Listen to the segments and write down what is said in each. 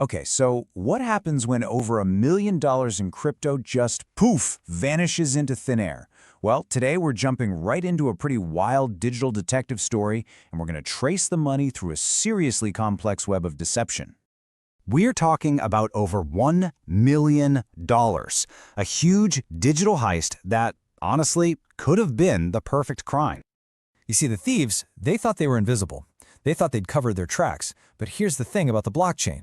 Okay, so what happens when over $1 million in crypto just poof vanishes into thin air? Well, today we're jumping right into a pretty wild digital detective story, and we're going to trace the money through a seriously complex web of deception. We're talking about over $1 million, a huge digital heist that, honestly, could have been the perfect crime. You see, the thieves, they thought they were invisible. They thought they'd covered their tracks. But here's the thing about the blockchain.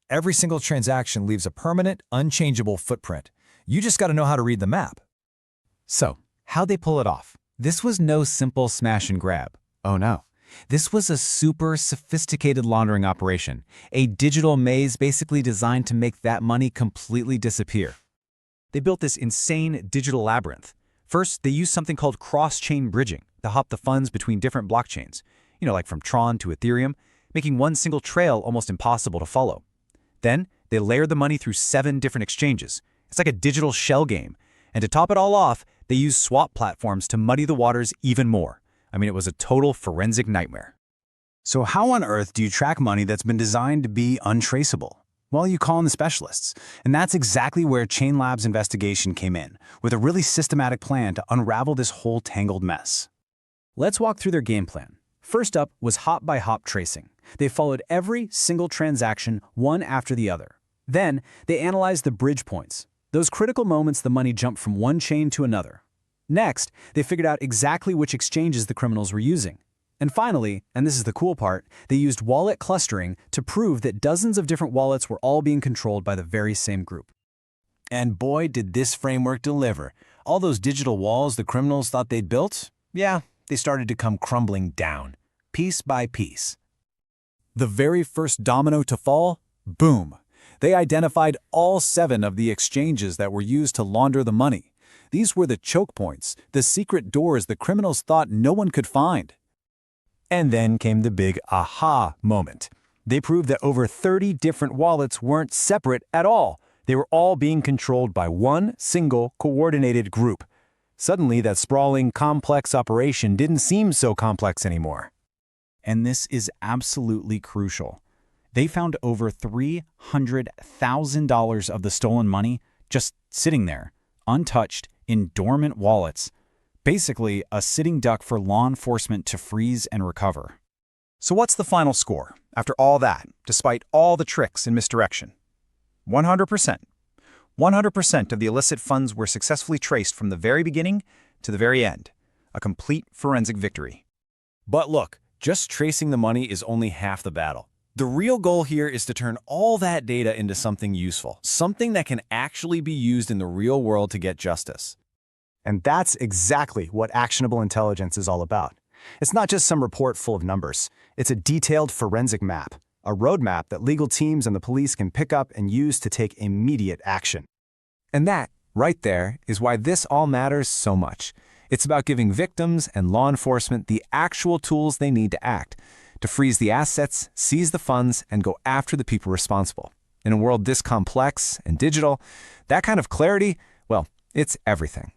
Every single transaction leaves a permanent, unchangeable footprint. You just got to know how to read the map. So, how'd they pull it off? This was no simple smash and grab. Oh no. This was a super sophisticated laundering operation, a digital maze basically designed to make that money completely disappear. They built this insane digital labyrinth. First, they used something called cross-chain bridging to hop the funds between different blockchains, like from Tron to Ethereum, making one single trail almost impossible to follow. Then, they layered the money through 7 different exchanges. It's like a digital shell game. And to top it all off, they used swap platforms to muddy the waters even more. It was a total forensic nightmare. So how on earth do you track money that's been designed to be untraceable? Well, you call in the specialists. And that's exactly where ChainLab's investigation came in, with a really systematic plan to unravel this whole tangled mess. Let's walk through their game plan. First up was hop-by-hop tracing. They followed every single transaction one after the other. Then, they analyzed the bridge points, those critical moments the money jumped from one chain to another. Next, they figured out exactly which exchanges the criminals were using. And finally, and this is the cool part, they used wallet clustering to prove that dozens of different wallets were all being controlled by the very same group. And boy, did this framework deliver. All those digital walls the criminals thought they'd built, yeah, they started to come crumbling down, piece by piece. The very first domino to fall? Boom! They identified all 7 of the exchanges that were used to launder the money. These were the choke points, the secret doors the criminals thought no one could find. And then came the big aha moment. They proved that over 30 different wallets weren't separate at all. They were all being controlled by one single coordinated group. Suddenly, that sprawling, complex operation didn't seem so complex anymore. And this is absolutely crucial. They found over $300,000 of the stolen money just sitting there, untouched, in dormant wallets. Basically, a sitting duck for law enforcement to freeze and recover. So what's the final score, after all that, despite all the tricks and misdirection? 100%. 100% of the illicit funds were successfully traced from the very beginning to the very end. A complete forensic victory. But look, just tracing the money is only half the battle. The real goal here is to turn all that data into something useful, something that can actually be used in the real world to get justice. And that's exactly what actionable intelligence is all about. It's not just some report full of numbers. It's a detailed forensic map, a roadmap that legal teams and the police can pick up and use to take immediate action. And that, right there, is why this all matters so much. It's about giving victims and law enforcement the actual tools they need to act, to freeze the assets, seize the funds, and go after the people responsible. In a world this complex and digital, that kind of clarity, well, it's everything.